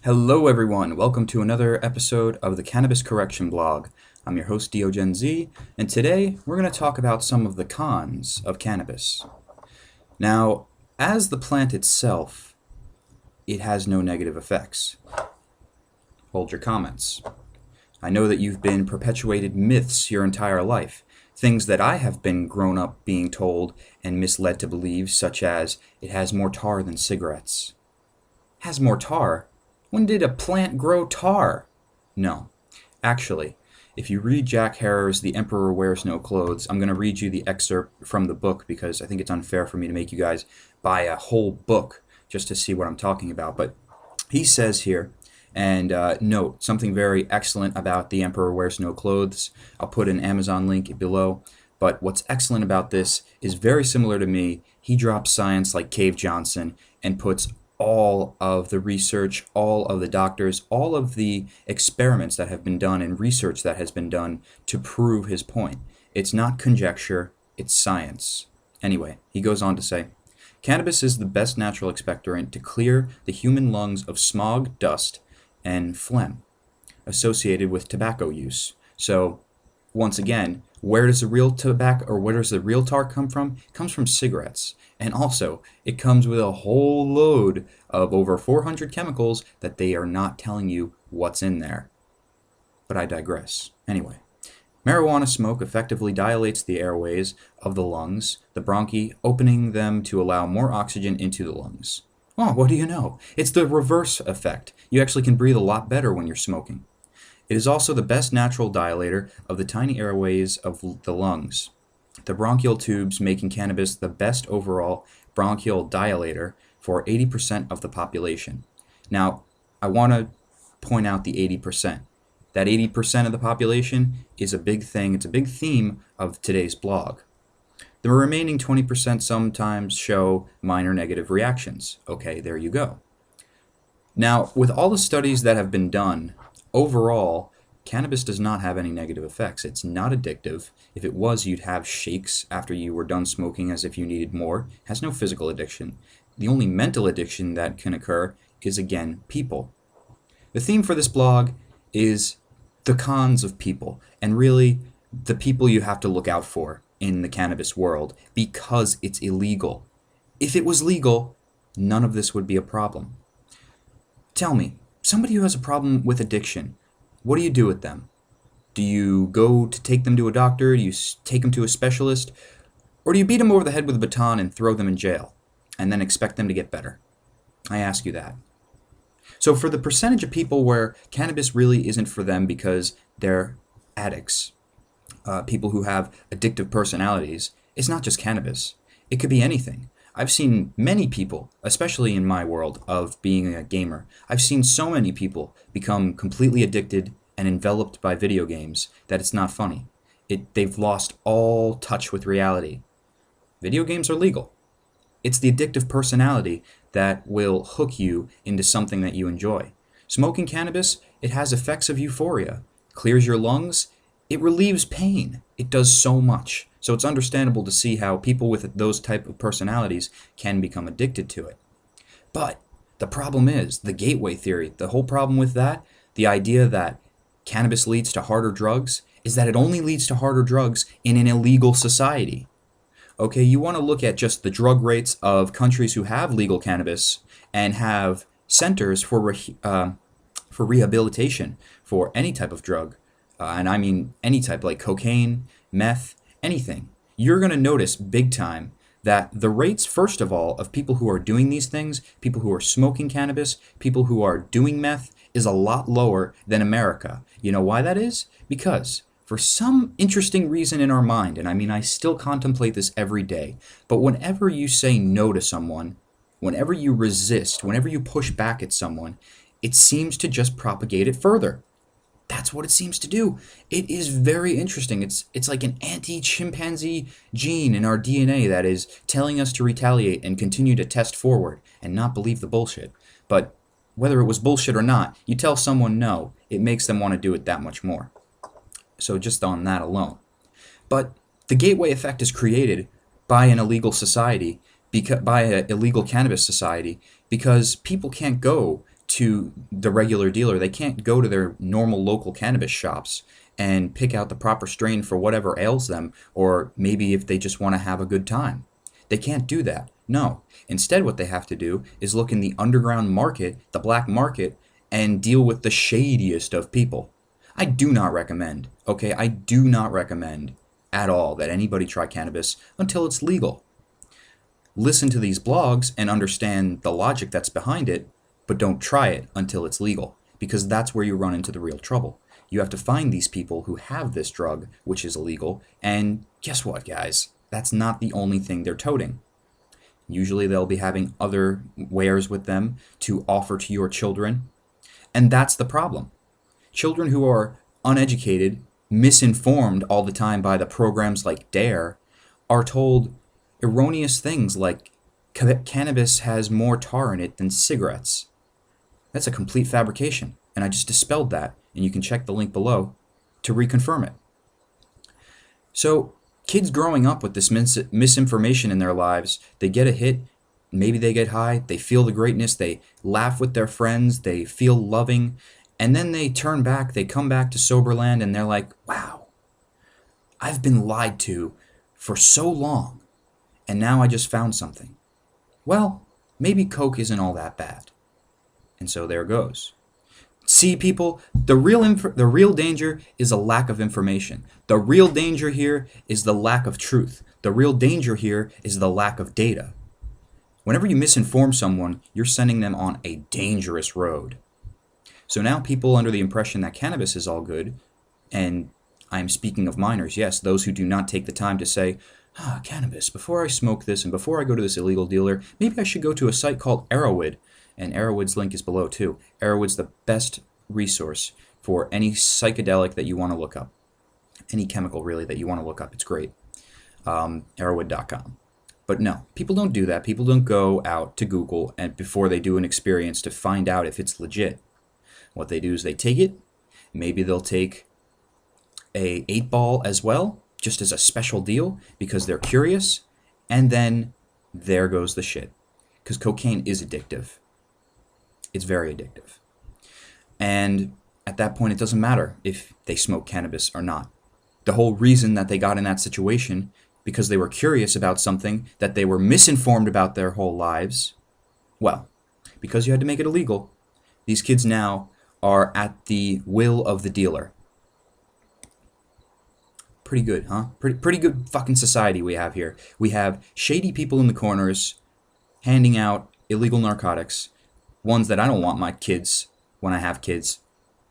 Hello, everyone. Welcome to another episode of the Cannabis Correction Blog. I'm your host, DeoGenZ, and today we're going to talk about some of the cons of cannabis. Now, as the plant itself, it has no negative effects. Hold your comments. I know that you've been perpetuated myths your entire life, things that I have been grown up being told and misled to believe, such as it has more tar than cigarettes. Has more tar? When did a plant grow tar? No. Actually, if you read Jack Herer's The Emperor Wears No Clothes, I'm going to read you the excerpt from the book because I think it's unfair for me to make you guys buy a whole book just to see what I'm talking about. But he says here, and note something very excellent about The Emperor Wears No Clothes. I'll put an Amazon link below. But what's excellent about this is very similar to me. He drops science like Cave Johnson and puts all of the research, all of the doctors, all of the experiments that have been done and research that has been done to prove his point. It's not conjecture, it's science. Anyway, he goes on to say, cannabis is the best natural expectorant to clear the human lungs of smog, dust, and phlegm associated with tobacco use. So, once again, where does the real tobacco or where does the real tar come from? It comes from cigarettes. And also, it comes with a whole load of over 400 chemicals that they are not telling you what's in there. But I digress. Anyway, marijuana smoke effectively dilates the airways of the lungs, the bronchi, opening them to allow more oxygen into the lungs. Oh, what do you know? It's the reverse effect. You actually can breathe a lot better when you're smoking. It is also the best natural dilator of the tiny airways of the lungs, the bronchial tubes making cannabis the best overall bronchial dilator for 80% of the population. Now, I want to point out the 80%. That 80% of the population is a big thing. It's a big theme of today's blog. The remaining 20% sometimes show minor negative reactions. Okay, there you go. Now, with all the studies that have been done, overall, cannabis does not have any negative effects. It's not addictive. If it was, you'd have shakes after you were done smoking as if you needed more. It has no physical addiction. The only mental addiction that can occur is, again, people. The theme for this blog is the cons of people, and really the people you have to look out for in the cannabis world because it's illegal. If it was legal, none of this would be a problem. Tell me, somebody who has a problem with addiction, what do you do with them? Do you go to take them to a doctor? Do you take them to a specialist? Or do you beat them over the head with a baton and throw them in jail and then expect them to get better? I ask you that. So for the percentage of people where cannabis really isn't for them because they're addicts, people who have addictive personalities, it's not just cannabis. It could be anything. I've seen many people, especially in my world of being a gamer, I've seen so many people become completely addicted and enveloped by video games that it's not funny. They've lost all touch with reality. Video games are legal. It's the addictive personality that will hook you into something that you enjoy. Smoking cannabis, it has effects of euphoria, clears your lungs, it relieves pain. It does so much. So it's understandable to see how people with those type of personalities can become addicted to it. But the problem is the gateway theory. The whole problem with that, the idea that cannabis leads to harder drugs, is that it only leads to harder drugs in an illegal society. Okay, you want to look at just the drug rates of countries who have legal cannabis and have centers for rehabilitation for any type of drug, and I mean any type, like cocaine, meth, anything. You're going to notice big time that the rates, first of all, of people who are doing these things, people who are smoking cannabis, people who are doing meth, is a lot lower than America. You know why that is? Because for some interesting reason in our mind, and I mean I still contemplate this every day, but whenever you say no to someone, whenever you resist, whenever you push back at someone, it seems to just propagate it further. That's what it seems to do. It is very interesting. It's like an anti-chimpanzee gene in our DNA that is telling us to retaliate and continue to test forward and not believe the bullshit. But whether it was bullshit or not, you tell someone no, it makes them want to do it that much more. So just on that alone. But the gateway effect is created by an illegal society, by an illegal cannabis society, because people can't go to the regular dealer. They can't go to their normal local cannabis shops and pick out the proper strain for whatever ails them, or maybe if they just want to have a good time. They can't do that. No. Instead, what they have to do is look in the underground market, the black market, and deal with the shadiest of people. I do not recommend, okay, I do not recommend at all that anybody try cannabis until it's legal. Listen to these blogs and understand the logic that's behind it, but don't try it until it's legal, because that's where you run into the real trouble. You have to find these people who have this drug, which is illegal, and guess what, guys? That's not the only thing they're toting. Usually they'll be having other wares with them to offer to your children, and that's the problem. Children who are uneducated, misinformed all the time by the programs like DARE, are told erroneous things like cannabis has more tar in it than cigarettes. That's a complete fabrication, and I just dispelled that, and you can check the link below to reconfirm it. So kids growing up with this misinformation in their lives, they get a hit, maybe they get high, they feel the greatness, they laugh with their friends, they feel loving, and then they turn back, they come back to sober land, and they're like, wow, I've been lied to for so long, and now I just found something. Well, maybe Coke isn't all that bad. And so there goes. See, people, the real danger is a lack of information. The real danger here is the lack of truth. The real danger here is the lack of data. Whenever you misinform someone, you're sending them on a dangerous road. So now people under the impression that cannabis is all good, and I'm speaking of minors, yes, those who do not take the time to say, cannabis, before I smoke this and before I go to this illegal dealer, maybe I should go to a site called Arrowwood. And Arrowwood's link is below too. Arrowwood's the best resource for any psychedelic that you want to look up. Any chemical, really, that you want to look up. It's great. Arrowwood.com. But no, people don't do that. People don't go out to Google and before they do an experience to find out if it's legit. What they do is they take it. Maybe they'll take a 8-ball as well, just as a special deal, because they're curious. And then there goes the shit. Because cocaine is addictive. It's very addictive. And at that point, it doesn't matter if they smoke cannabis or not. The whole reason that they got in that situation, because they were curious about something that they were misinformed about their whole lives, well, because you had to make it illegal, these kids now are at the will of the dealer. Pretty good, huh? Pretty good fucking society we have here. We have shady people in the corners handing out illegal narcotics, ones that I don't want my kids, when I have kids,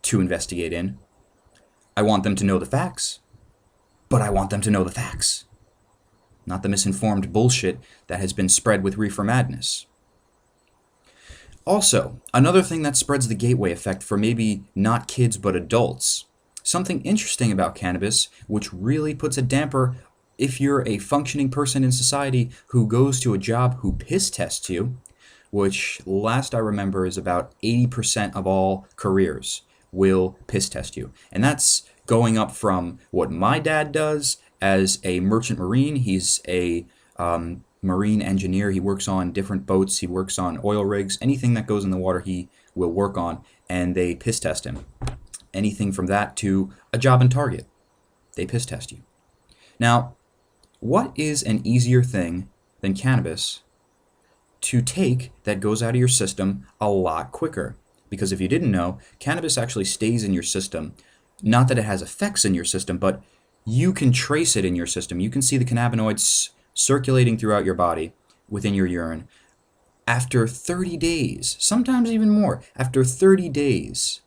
to investigate in. I want them to know the facts, but I want them to know the facts, not the misinformed bullshit that has been spread with reefer madness. Also, another thing that spreads the gateway effect for maybe not kids but adults, something interesting about cannabis, which really puts a damper if you're a functioning person in society who goes to a job who piss tests you, which last I remember is about 80% of all careers will piss test you. And that's going up from what my dad does as a merchant marine. He's a marine engineer. He works on different boats. He works on oil rigs. Anything that goes in the water he will work on, and they piss test him. Anything from that to a job in Target, they piss test you. Now, what is an easier thing than cannabis to take that goes out of your system a lot quicker? Because if you didn't know, cannabis actually stays in your system. Not that it has effects in your system, but you can trace it in your system. You can see the cannabinoids circulating throughout your body within your urine after 30 days, sometimes even more, after 30 days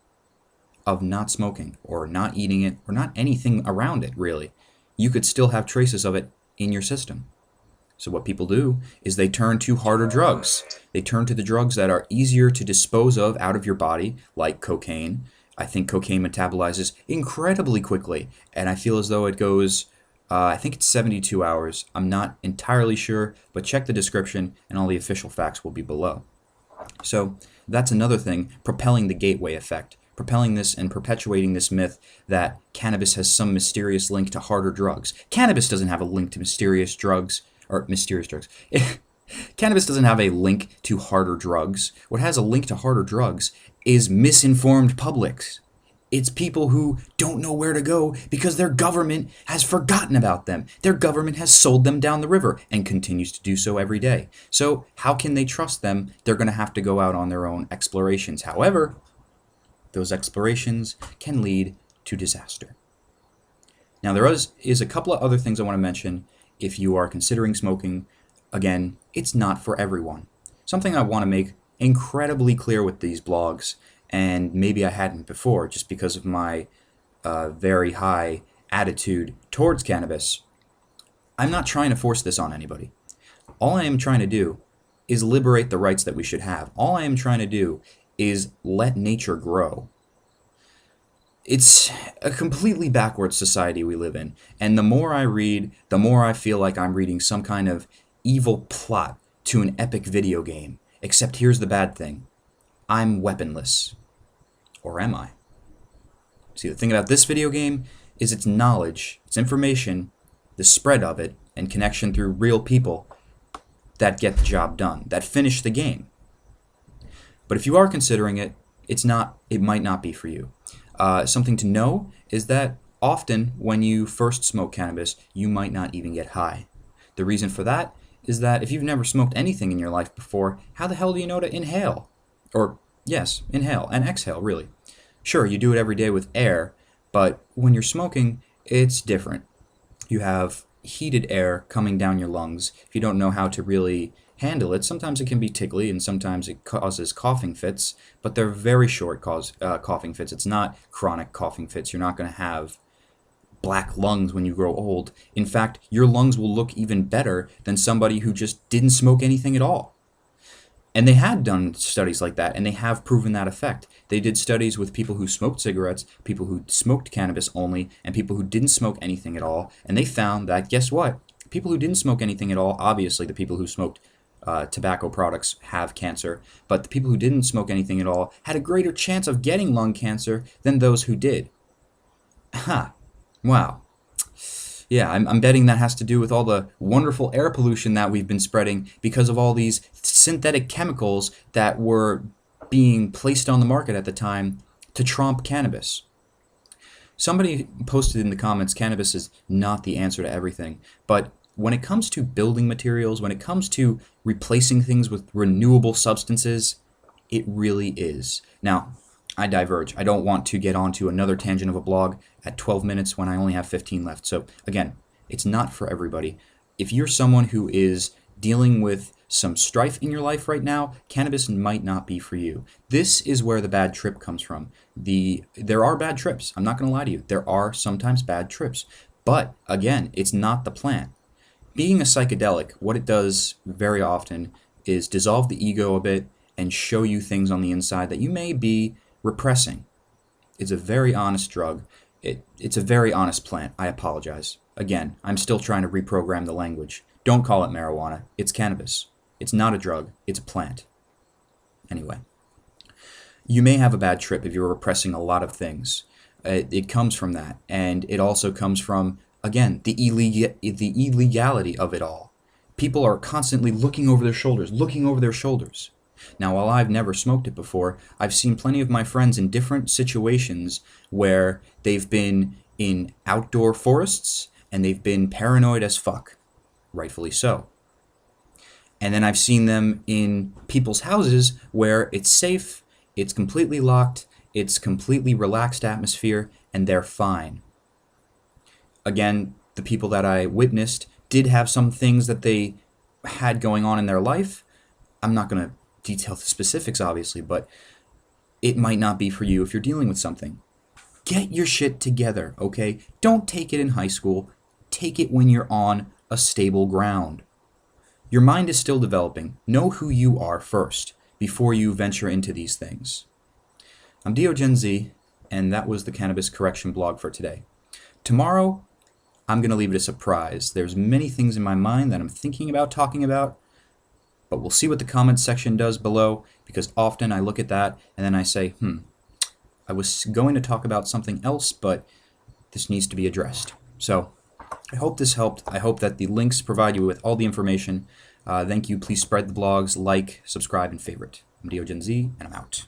of not smoking or not eating it or not anything around it, really. You could still have traces of it in your system. So what people do is they turn to harder drugs. They turn to the drugs that are easier to dispose of out of your body, like cocaine. I think cocaine metabolizes incredibly quickly, and I feel as though it goes, I think it's 72 hours. I'm not entirely sure, but check the description and all the official facts will be below. So that's another thing, propelling the gateway effect, propelling this and perpetuating this myth that cannabis has some mysterious link to harder drugs. Cannabis doesn't have a link to mysterious drugs. Cannabis doesn't have a link to harder drugs. What has a link to harder drugs is misinformed publics. It's people who don't know where to go because their government has forgotten about them. Their government has sold them down the river and continues to do so every day. So how can they trust them? They're going to have to go out on their own explorations. However, those explorations can lead to disaster. Now, there is a couple of other things I want to mention if you are considering smoking. Again, it's not for everyone. Something I want to make incredibly clear with these blogs, and maybe I hadn't before just because of my very high attitude towards cannabis, I'm not trying to force this on anybody. All I am trying to do is liberate the rights that we should have. All I am trying to do is let nature grow. It's a completely backwards society we live in, and the more I read, the more I feel like I'm reading some kind of evil plot to an epic video game. Except here's the bad thing. I'm weaponless. Or am I? See, the thing about this video game is its knowledge, its information, the spread of it, and connection through real people that get the job done, that finish the game. But if you are considering it, it might not be for you. Something to know is that often when you first smoke cannabis, you might not even get high. The reason for that is that if you've never smoked anything in your life before, how the hell do you know to inhale? Or, yes, inhale and exhale, really. Sure, you do it every day with air, but when you're smoking, it's different. You have heated air coming down your lungs. If you don't know how to really handle it, sometimes it can be tickly and sometimes it causes coughing fits, but they're very short coughing fits. It's not chronic coughing fits. You're not going to have black lungs when you grow old. In fact, your lungs will look even better than somebody who just didn't smoke anything at all. And they had done studies like that, and they have proven that effect. They did studies with people who smoked cigarettes, people who smoked cannabis only, and people who didn't smoke anything at all, and they found that, guess what? People who didn't smoke anything at all, obviously the people who smoked tobacco products have cancer, but the people who didn't smoke anything at all had a greater chance of getting lung cancer than those who did. Ha! Wow. Yeah, I'm betting that has to do with all the wonderful air pollution that we've been spreading because of all these synthetic chemicals that were being placed on the market at the time to trump cannabis. Somebody posted in the comments, cannabis is not the answer to everything, but when it comes to building materials, when it comes to replacing things with renewable substances, it really is. Now, I diverge. I don't want to get onto another tangent of a blog at 12 minutes when I only have 15 left. So again, it's not for everybody. If you're someone who is dealing with some strife in your life right now, cannabis might not be for you. This is where the bad trip comes from. There are bad trips. I'm not going to lie to you. There are sometimes bad trips. But again, it's not the plant. Being a psychedelic, what it does very often is dissolve the ego a bit and show you things on the inside that you may be repressing. It's a very honest drug. It's a very honest plant. I apologize. Again, I'm still trying to reprogram the language. Don't call it marijuana. It's cannabis. It's not a drug. It's a plant. Anyway, you may have a bad trip if you're repressing a lot of things. It comes from that. And it also comes from, again, the illegality of it all. People are constantly looking over their shoulders. Now, while I've never smoked it before, I've seen plenty of my friends in different situations where they've been in outdoor forests and they've been paranoid as fuck. Rightfully so. And then I've seen them in people's houses where it's safe, it's completely locked, it's completely relaxed atmosphere, and they're fine. Again, the people that I witnessed did have some things that they had going on in their life. I'm not going to detail the specifics, obviously, but it might not be for you if you're dealing with something. Get your shit together, okay? Don't take it in high school. Take it when you're on a stable ground. Your mind is still developing. Know who you are first before you venture into these things. I'm DeoGenZ, and that was the Cannabis Correction blog for today. Tomorrow, I'm going to leave it a surprise. There's many things in my mind that I'm thinking about talking about, but we'll see what the comments section does below, because often I look at that and then I say, I was going to talk about something else, but this needs to be addressed. So I hope this helped. I hope that the links provide you with all the information. Thank you. Please spread the blogs, like, subscribe, and favorite. I'm DeoGenZ, and I'm out.